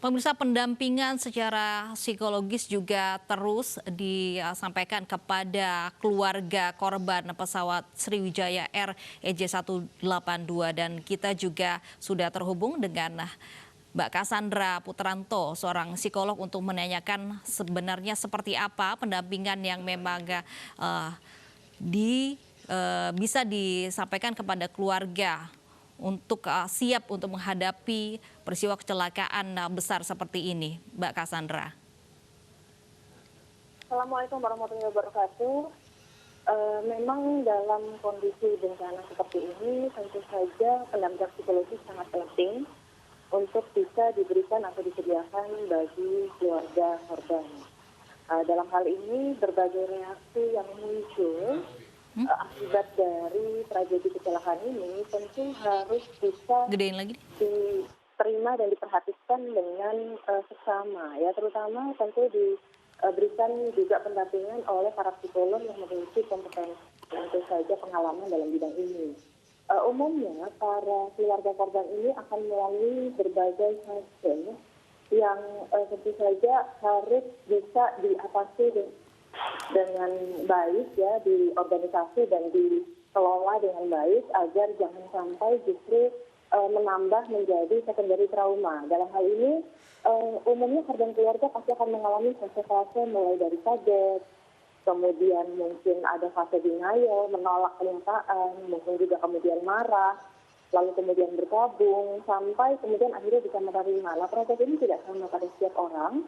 Pemirsa, pendampingan secara psikologis juga terus disampaikan kepada keluarga korban pesawat Sriwijaya Air EJ182 dan kita juga sudah terhubung dengan Mbak Cassandra Putranto, seorang psikolog untuk menanyakan sebenarnya seperti apa pendampingan yang memang bisa disampaikan kepada keluarga untuk siap untuk menghadapi peristiwa kecelakaan besar seperti ini, Mbak Cassandra. Assalamualaikum warahmatullahi wabarakatuh. Memang dalam kondisi bencana seperti ini, tentu saja pendampingan psikologis sangat penting untuk bisa diberikan atau disediakan bagi keluarga korban. Dalam hal ini, berbagai reaksi yang muncul akibat dari tragedi kecelakaan ini tentu harus bisa diterima dan diperhatikan dengan seksama, ya, terutama tentu diberikan juga pendampingan oleh para psikolog yang memiliki kompetensi tentu saja pengalaman dalam bidang ini. Umumnya para keluarga korban ini akan melalui berbagai fase yang tentu saja harus bisa diatasi dengan baik, ya, di organisasi dan dikelola dengan baik agar jangan sampai justru menambah menjadi secondary trauma. Dalam hal ini umumnya korban keluarga pasti akan mengalami fase-fase mulai dari kaget, kemudian mungkin ada fase denial, menolak kenyataan, mungkin juga kemudian marah, lalu kemudian bergabung, sampai kemudian akhirnya bisa menerima. Nah, proses ini tidak sama pada setiap orang,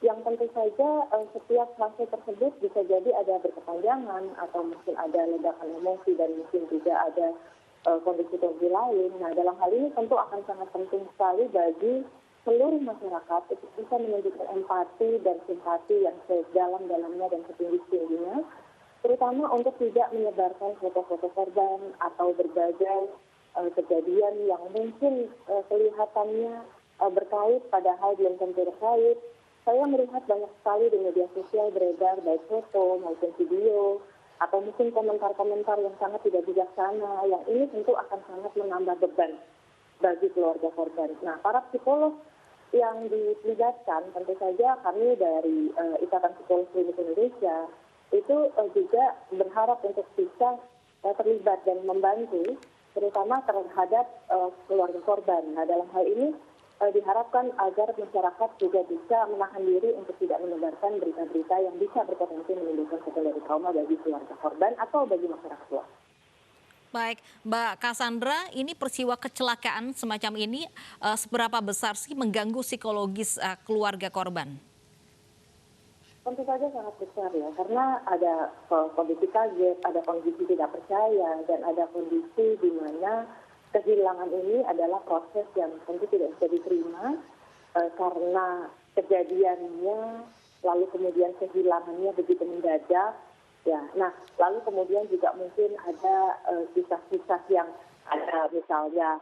yang tentu saja setiap fase tersebut bisa jadi ada berkepanjangan atau mungkin ada ledakan emosi dan mungkin juga ada kondisi-kondisi lain. Nah, dalam hal ini tentu akan sangat penting sekali bagi seluruh masyarakat untuk bisa menunjukkan empati dan simpati yang sedalam-dalamnya dan setinggi-tingginya, terutama untuk tidak menyebarkan foto-foto korban atau berbagai kejadian yang mungkin kelihatannya berkait padahal belum tentu terkait. Saya melihat banyak sekali di media sosial beredar baik foto maupun video atau mungkin komentar-komentar yang sangat tidak bijaksana, yang ini tentu akan sangat menambah beban bagi keluarga korban. Nah, para psikolog yang dilibatkan, tentu saja kami dari Ikatan Psikolog Klinis Indonesia itu juga berharap untuk bisa terlibat dan membantu, terutama terhadap keluarga korban. Nah, dalam hal ini diharapkan agar masyarakat juga bisa menahan diri untuk tidak menebarkan berita-berita yang bisa berpotensi menimbulkan secondary trauma bagi keluarga korban atau bagi masyarakat luas. Baik, Mbak Cassandra, ini peristiwa kecelakaan semacam ini seberapa besar sih mengganggu psikologis keluarga korban? Tentu saja sangat besar, ya, karena ada kondisi kaget, ada kondisi tidak percaya, dan ada kondisi di mana kehilangan ini adalah proses yang tentu tidak bisa diterima karena kejadiannya, lalu kemudian kehilangannya begitu mendadak. Ya, nah, lalu kemudian juga mungkin ada kisah-kisah yang ada misalnya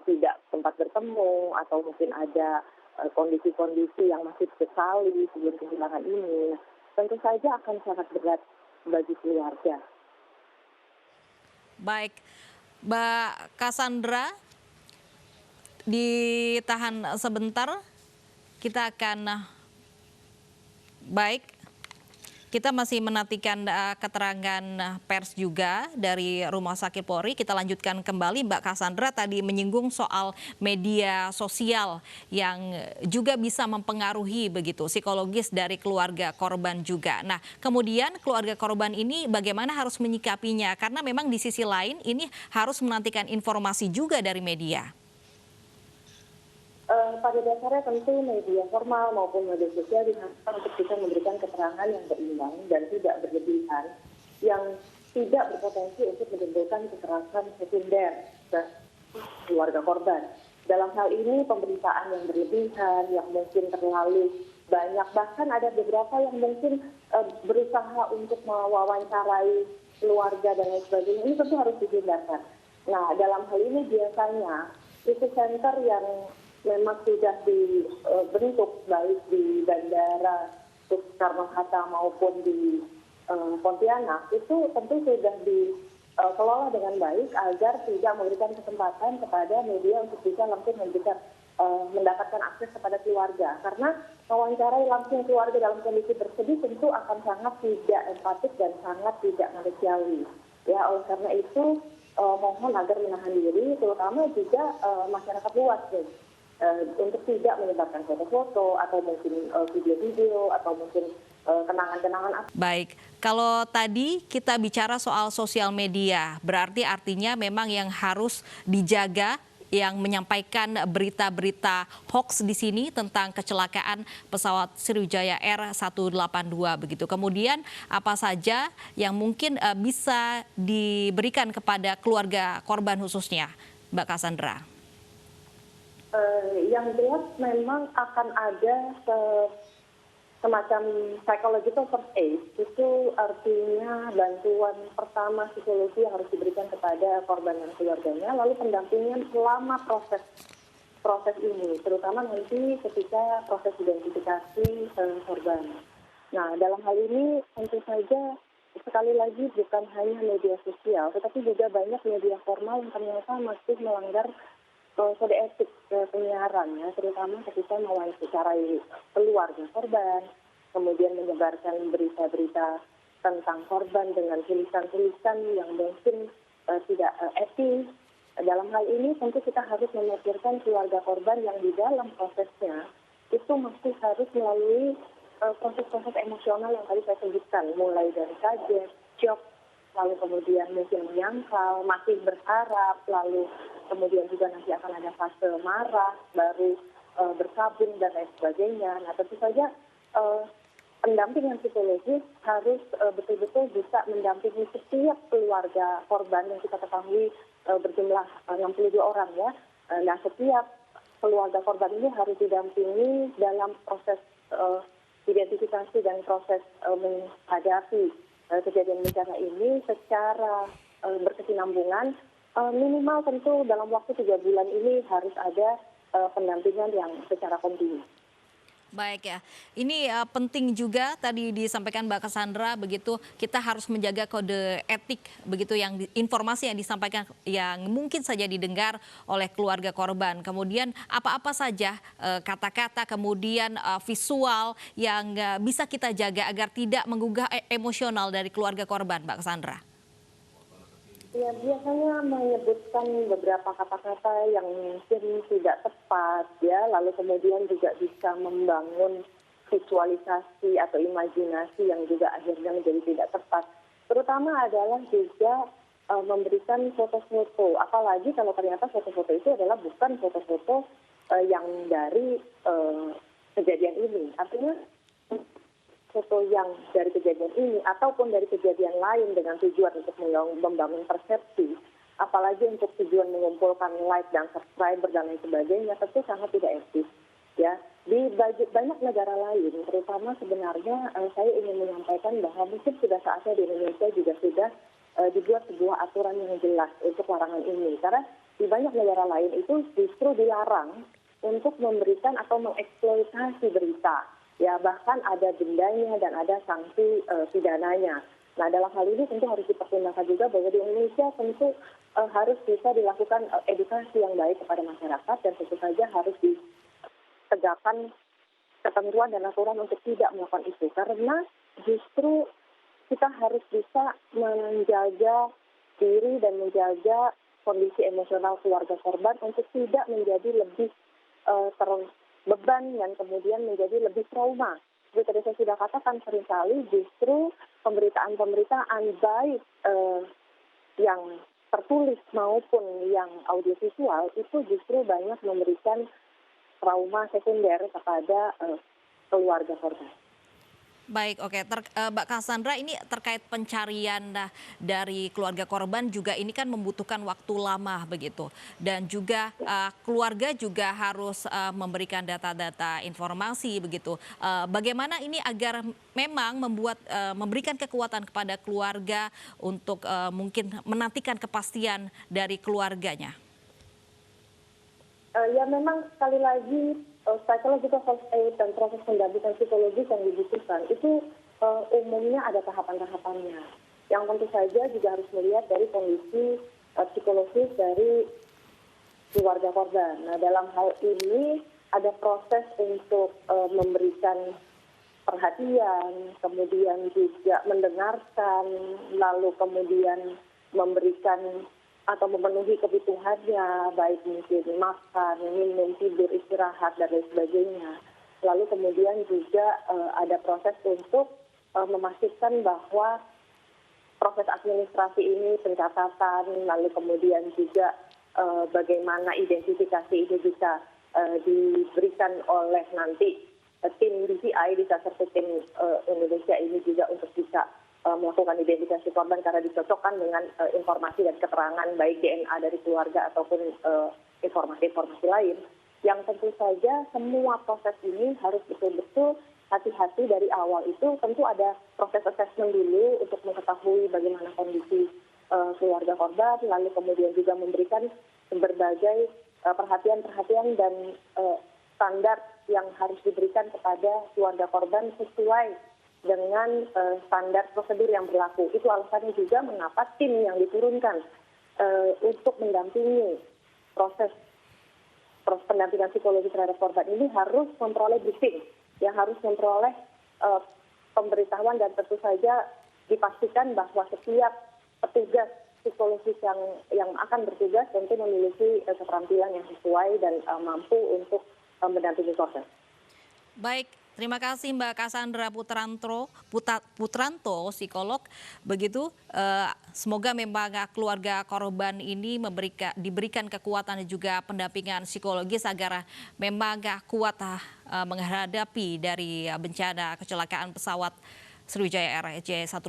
tidak sempat bertemu atau mungkin ada kondisi-kondisi yang masih sesali sebelum kehilangan ini. Tentu saja akan sangat berat bagi keluarga. Baik, Mbak Cassandra, ditahan sebentar, kita akan baik. Kita masih menantikan keterangan pers juga dari Rumah Sakit Polri. Kita lanjutkan kembali. Mbak Cassandra tadi menyinggung soal media sosial yang juga bisa mempengaruhi begitu psikologis dari keluarga korban juga. Nah, kemudian keluarga korban ini bagaimana harus menyikapinya? Karena memang di sisi lain ini harus menantikan informasi juga dari media. Pada dasarnya tentu media formal maupun media sosial diharapkan untuk bisa memberikan keterangan yang berimbang dan tidak berlebihan, yang tidak berpotensi untuk menimbulkan kekerasan sekunder ke keluarga korban. Dalam hal ini pemberitaan yang berlebihan, yang mungkin terlalu banyak, bahkan ada beberapa yang mungkin berusaha untuk mewawancarai keluarga dan lain sebagainya, ini tentu harus dihindarkan. Nah, dalam hal ini biasanya krisis center yang memang sudah dibentuk baik di Bandara Soekarno-Hatta maupun di Pontianak, itu tentu sudah dikelola dengan baik agar tidak memberikan kesempatan kepada media untuk bisa langsung memberikan mendapatkan akses kepada keluarga. Karena mewawancarai langsung keluarga dalam kondisi bersedih tentu akan sangat tidak empatik dan sangat tidak manusiawi. Ya, oleh karena itu mohon agar menahan diri, terutama juga masyarakat luas nih, untuk tidak menyebarkan foto-foto atau mungkin video-video atau mungkin kenangan-kenangan. Baik, kalau tadi kita bicara soal sosial media, berarti artinya memang yang harus dijaga yang menyampaikan berita-berita hoax di sini tentang kecelakaan pesawat Sriwijaya R182 begitu. Kemudian apa saja yang mungkin bisa diberikan kepada keluarga korban khususnya, Mbak Cassandra? Yang jelas memang akan ada semacam psychological first aid, itu artinya bantuan pertama psikologi yang harus diberikan kepada korban dan keluarganya, lalu pendampingan selama proses ini, terutama nanti ketika proses identifikasi korban. Nah, dalam hal ini tentu saja sekali lagi bukan hanya media sosial, tetapi juga banyak media formal yang ternyata masih melanggar kode etik penyiaran, ya, terutama ketika mewawancarai keluarga korban, kemudian menyebarkan berita-berita tentang korban dengan tulisan-tulisan yang mungkin tidak etis. Dalam hal ini tentu kita harus memikirkan keluarga korban yang di dalam prosesnya itu masih harus melalui proses-proses emosional yang tadi saya sebutkan, mulai dari kaget, shock, lalu kemudian mungkin menyangkal, masih berharap, lalu kemudian juga nanti akan ada fase marah, baru berkabung dan lain sebagainya. Nah, tentu saja pendampingan psikologis harus betul-betul bisa mendampingi setiap keluarga korban yang kita ketahui berjumlah 62 orang, ya. Nah, setiap keluarga korban ini harus didampingi dalam proses identifikasi dan proses menghadapi kejadian bencana ini secara berkesinambungan. Minimal tentu dalam waktu 3 bulan ini harus ada pendampingan yang secara kontinu. Baik ya, ini penting juga tadi disampaikan Mbak Cassandra begitu, kita harus menjaga kode etik begitu, yang informasi yang disampaikan yang mungkin saja didengar oleh keluarga korban. Kemudian apa-apa saja kata-kata kemudian visual yang bisa kita jaga agar tidak menggugah emosional dari keluarga korban, Mbak Cassandra. Ya, biasanya menyebutkan beberapa kata-kata yang mungkin tidak tepat, ya, lalu kemudian juga bisa membangun visualisasi atau imajinasi yang juga akhirnya menjadi tidak tepat. Terutama adalah juga memberikan foto-foto, apalagi kalau ternyata foto-foto itu adalah bukan foto-foto yang dari kejadian ini. Artinya foto yang dari kejadian ini ataupun dari kejadian lain dengan tujuan untuk membangun persepsi, apalagi untuk tujuan mengumpulkan like dan subscriber dan lain sebagainya, tentu sangat tidak etis. Ya, di banyak negara lain, terutama sebenarnya saya ingin menyampaikan bahwa mungkin sudah saatnya di Indonesia juga sudah dibuat sebuah aturan yang jelas untuk larangan ini, karena di banyak negara lain itu justru dilarang untuk memberikan atau mengeksploitasi berita. Ya, bahkan ada dendanya dan ada sanksi pidananya. Nah, dalam hal ini tentu harus dipertimbangkan juga bahwa di Indonesia tentu harus bisa dilakukan edukasi yang baik kepada masyarakat, dan tentu saja harus ditegakkan ketentuan dan aturan untuk tidak melakukan itu. Karena justru kita harus bisa menjaga diri dan menjaga kondisi emosional keluarga korban untuk tidak menjadi lebih beban dan kemudian menjadi lebih trauma. Seperti tadi saya sudah katakan, seringkali justru pemberitaan baik yang tertulis maupun yang audiovisual itu justru banyak memberikan trauma sekunder kepada keluarga korban. Baik, oke. Mbak Cassandra, ini terkait pencarian dari keluarga korban juga ini kan membutuhkan waktu lama begitu. Dan juga keluarga juga harus memberikan data-data informasi begitu. Bagaimana ini agar memang memberikan kekuatan kepada keluarga untuk mungkin menantikan kepastian dari keluarganya? Ya, memang sekali lagi psychological first aid dan proses pendampingan psikologis yang dibutuhkan itu umumnya ada tahapan-tahapannya. Yang tentu saja juga harus melihat dari kondisi psikologis dari keluarga korban. Nah, dalam hal ini ada proses untuk memberikan perhatian, kemudian juga mendengarkan, lalu kemudian memberikan atau memenuhi kebutuhannya, baik mungkin makan, minum, tidur, istirahat, dan lain sebagainya. Lalu kemudian juga ada proses untuk memastikan bahwa proses administrasi ini, pencatatan, lalu kemudian juga bagaimana identifikasi ini bisa diberikan oleh nanti tim DCI, Disaster Victim Indonesia ini juga untuk bisa melakukan identifikasi korban karena dicocokkan dengan informasi dan keterangan baik DNA dari keluarga ataupun informasi-informasi lain. Yang tentu saja semua proses ini harus betul-betul hati-hati dari awal itu. Tentu ada proses assessment dulu untuk mengetahui bagaimana kondisi keluarga korban, lalu kemudian juga memberikan berbagai perhatian-perhatian dan standar yang harus diberikan kepada keluarga korban sesuai dengan standar prosedur yang berlaku. Itu alasannya juga mengapa tim yang diturunkan untuk mendampingi proses pendampingan psikologi terhadap korban ini harus memperoleh briefing, yang harus memperoleh pemberitahuan, dan tentu saja dipastikan bahwa setiap petugas psikologis yang akan bertugas tentu memiliki keterampilan yang sesuai dan mampu untuk mendampingi korban. Baik, terima kasih Mbak Cassandra Putranto, psikolog. Begitu, semoga memang keluarga korban ini diberikan kekuatan dan juga pendampingan psikologis agar memang kuat menghadapi dari bencana kecelakaan pesawat Sriwijaya Air EJ1.